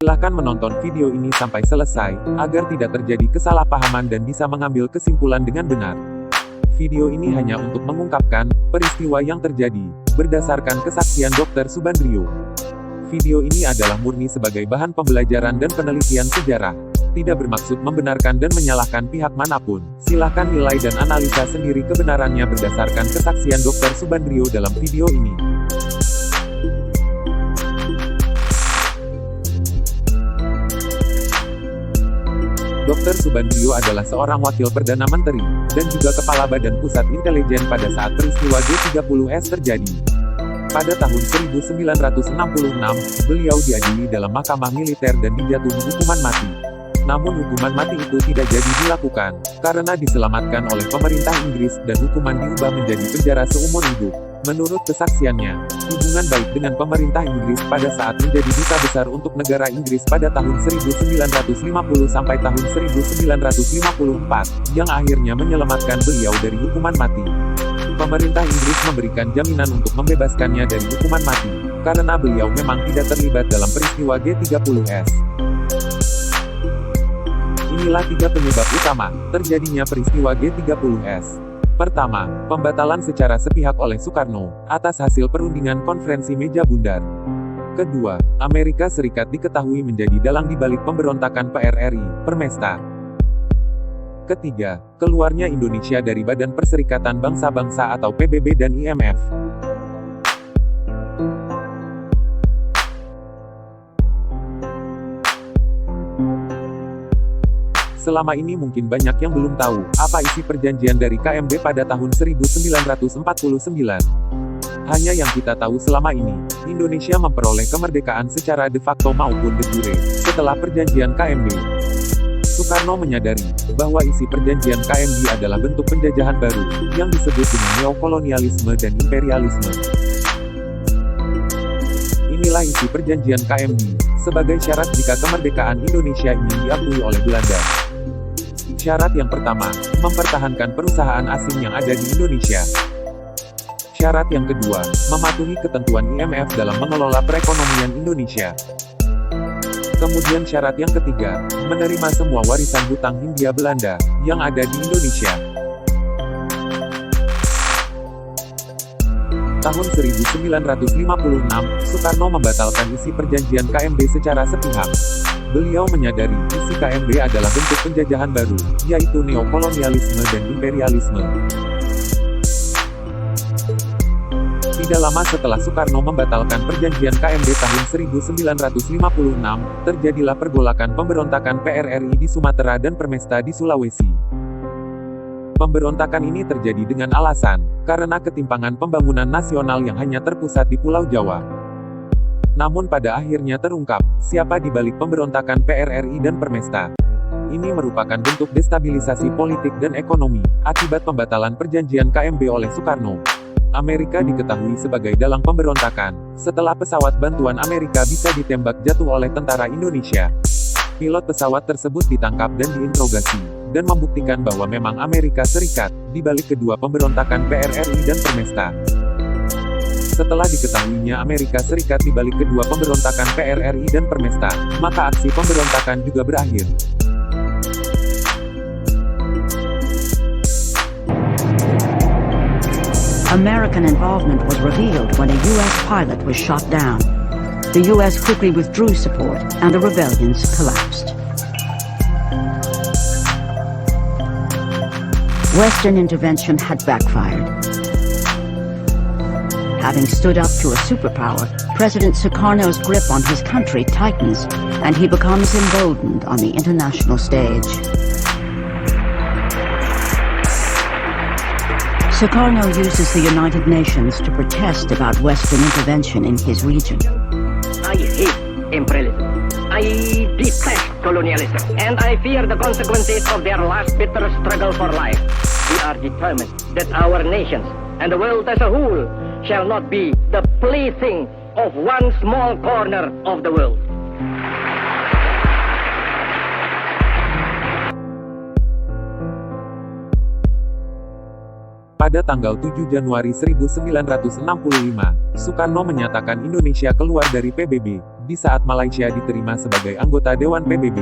Silahkan menonton video ini sampai selesai, agar tidak terjadi kesalahpahaman dan bisa mengambil kesimpulan dengan benar. Video ini hanya untuk mengungkapkan peristiwa yang terjadi, berdasarkan kesaksian Dr. Subandrio. Video ini adalah murni sebagai bahan pembelajaran dan penelitian sejarah. Tidak bermaksud membenarkan dan menyalahkan pihak manapun. Silahkan nilai dan analisa sendiri kebenarannya berdasarkan kesaksian Dr. Subandrio dalam video ini. Dr. Subandrio adalah seorang wakil Perdana Menteri, dan juga Kepala Badan Pusat Intelijen pada saat peristiwa G30S terjadi. Pada tahun 1966, beliau diadili dalam mahkamah militer dan dijatuhi hukuman mati. Namun hukuman mati itu tidak jadi dilakukan, karena diselamatkan oleh pemerintah Inggris dan hukuman diubah menjadi penjara seumur hidup. Menurut kesaksiannya, hubungan baik dengan pemerintah Inggris pada saat menjadi duta besar untuk negara Inggris pada tahun 1950 sampai tahun 1954, yang akhirnya menyelamatkan beliau dari hukuman mati. Pemerintah Inggris memberikan jaminan untuk membebaskannya dari hukuman mati, karena beliau memang tidak terlibat dalam peristiwa G30S. Inilah 3 penyebab utama terjadinya peristiwa G30S. Pertama, pembatalan secara sepihak oleh Soekarno, atas hasil perundingan konferensi meja bundar. Kedua, Amerika Serikat diketahui menjadi dalang dibalik pemberontakan PRRI, Permesta. Ketiga, keluarnya Indonesia dari Badan Perserikatan Bangsa-Bangsa atau PBB dan IMF. Selama ini mungkin banyak yang belum tahu, apa isi perjanjian dari KMB pada tahun 1949. Hanya yang kita tahu selama ini, Indonesia memperoleh kemerdekaan secara de facto maupun de jure, setelah perjanjian KMB. Soekarno menyadari, bahwa isi perjanjian KMB adalah bentuk penjajahan baru, yang disebut dengan neokolonialisme dan imperialisme. Inilah isi perjanjian KMB, sebagai syarat jika kemerdekaan Indonesia ingin diakui oleh Belanda. Syarat yang pertama, mempertahankan perusahaan asing yang ada di Indonesia. Syarat yang kedua, mematuhi ketentuan IMF dalam mengelola perekonomian Indonesia. Kemudian syarat yang ketiga, menerima semua warisan hutang Hindia Belanda, yang ada di Indonesia. Tahun 1956, Soekarno membatalkan isi perjanjian KMB secara sepihak. Beliau menyadari, isi KMB adalah bentuk penjajahan baru, yaitu neokolonialisme dan imperialisme. Tidak lama setelah Soekarno membatalkan perjanjian KMB tahun 1956, terjadilah pergolakan pemberontakan PRRI di Sumatera dan Permesta di Sulawesi. Pemberontakan ini terjadi dengan alasan, karena ketimpangan pembangunan nasional yang hanya terpusat di Pulau Jawa. Namun pada akhirnya terungkap, siapa di balik pemberontakan PRRI dan Permesta. Ini merupakan bentuk destabilisasi politik dan ekonomi, akibat pembatalan perjanjian KMB oleh Soekarno. Amerika diketahui sebagai dalang pemberontakan, setelah pesawat bantuan Amerika bisa ditembak jatuh oleh tentara Indonesia. Pilot pesawat tersebut ditangkap dan diinterogasi, dan membuktikan bahwa memang Amerika Serikat, di balik kedua pemberontakan PRRI dan Permesta. Setelah diketahuinya Amerika Serikat di balik kedua pemberontakan PRRI dan Permesta, maka aksi pemberontakan juga berakhir. American involvement was revealed when a U.S. pilot was shot down. The U.S. quickly withdrew support, and the rebellions collapsed. Western intervention had backfired. Having stood up to a superpower, President Sukarno's grip on his country tightens, and he becomes emboldened on the international stage. Sukarno uses the United Nations to protest about Western intervention in his region. I hate imperialism. I detest colonialism. And I fear the consequences of their last bitter struggle for life. We are determined that our nations and the world as a whole shall not be the plaything of one small corner of the world. Pada tanggal 7 Januari 1965, Soekarno menyatakan Indonesia keluar dari PBB, di saat Malaysia diterima sebagai anggota Dewan PBB.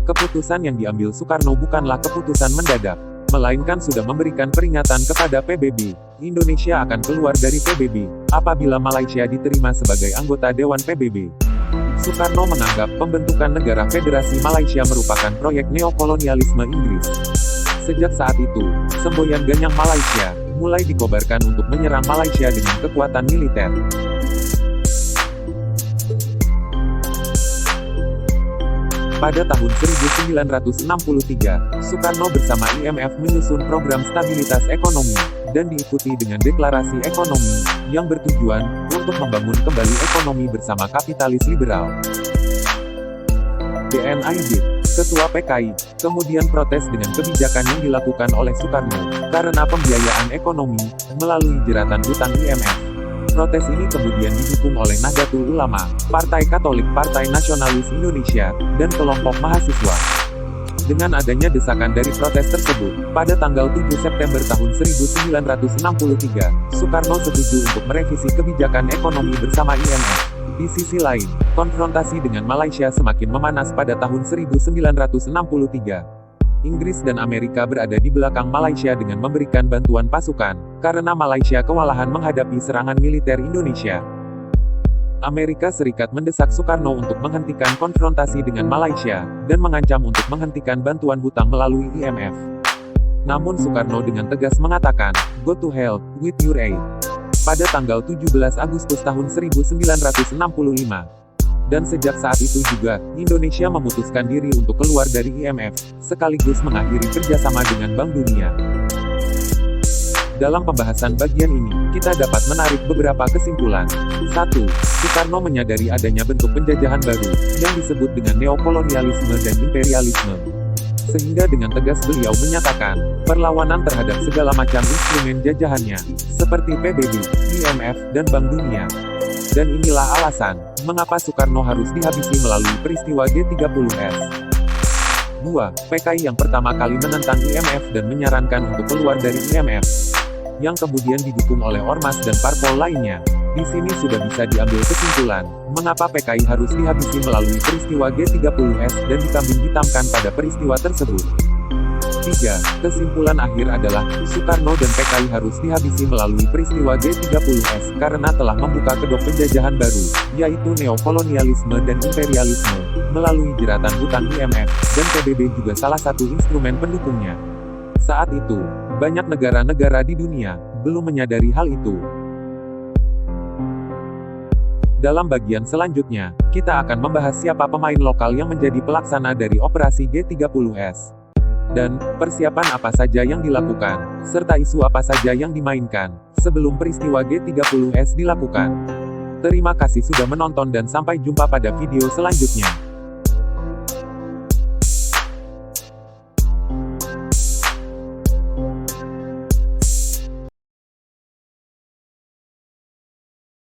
Keputusan yang diambil Soekarno bukanlah keputusan mendadak, melainkan sudah memberikan peringatan kepada PBB. Indonesia akan keluar dari PBB apabila Malaysia diterima sebagai anggota Dewan PBB. Soekarno menganggap pembentukan negara Federasi Malaysia merupakan proyek neokolonialisme Inggris. Sejak saat itu, semboyan ganyang Malaysia mulai dikobarkan untuk menyerang Malaysia dengan kekuatan militer. Pada tahun 1963, Soekarno bersama IMF menyusun program stabilitas ekonomi, dan diikuti dengan deklarasi ekonomi, yang bertujuan untuk membangun kembali ekonomi bersama kapitalis liberal. DNID, Ketua PKI, kemudian protes dengan kebijakan yang dilakukan oleh Soekarno, karena pembiayaan ekonomi, melalui jeratan hutang IMF. Protes ini kemudian didukung oleh Nahdlatul Ulama, Partai Katolik Partai Nasionalis Indonesia, dan kelompok mahasiswa. Dengan adanya desakan dari protes tersebut, pada tanggal 7 September tahun 1963, Soekarno setuju untuk merevisi kebijakan ekonomi bersama IMF. Di sisi lain, konfrontasi dengan Malaysia semakin memanas pada tahun 1963. Inggris dan Amerika berada di belakang Malaysia dengan memberikan bantuan pasukan, karena Malaysia kewalahan menghadapi serangan militer Indonesia. Amerika Serikat mendesak Soekarno untuk menghentikan konfrontasi dengan Malaysia, dan mengancam untuk menghentikan bantuan hutang melalui IMF. Namun Soekarno dengan tegas mengatakan, "Go to hell with your aid." Pada tanggal 17 Agustus tahun 1965. Dan sejak saat itu juga, Indonesia memutuskan diri untuk keluar dari IMF, sekaligus mengakhiri kerjasama dengan Bank Dunia. Dalam pembahasan bagian ini, kita dapat menarik beberapa kesimpulan. 1. Soekarno menyadari adanya bentuk penjajahan baru, yang disebut dengan neokolonialisme dan imperialisme. Sehingga dengan tegas beliau menyatakan, perlawanan terhadap segala macam instrumen jajahannya, seperti PBB, IMF, dan Bank Dunia. Dan inilah alasan, mengapa Soekarno harus dihabisi melalui peristiwa G30S. 2. PKI yang pertama kali menentang IMF dan menyarankan untuk keluar dari IMF. Yang kemudian didukung oleh Ormas dan parpol lainnya. Di sini sudah bisa diambil kesimpulan, mengapa PKI harus dihabisi melalui peristiwa G30S dan dikambing hitamkan pada peristiwa tersebut. 3. Kesimpulan akhir adalah, Soekarno dan PKI harus dihabisi melalui peristiwa G30S karena telah membuka kedok penjajahan baru, yaitu neokolonialisme dan imperialisme, melalui jeratan hutang IMF, dan PBB juga salah satu instrumen pendukungnya. Saat itu, banyak negara-negara di dunia belum menyadari hal itu. Dalam bagian selanjutnya, kita akan membahas siapa pemain lokal yang menjadi pelaksana dari operasi G30S. Dan, persiapan apa saja yang dilakukan, serta isu apa saja yang dimainkan, sebelum peristiwa G30S dilakukan. Terima kasih sudah menonton dan sampai jumpa pada video selanjutnya.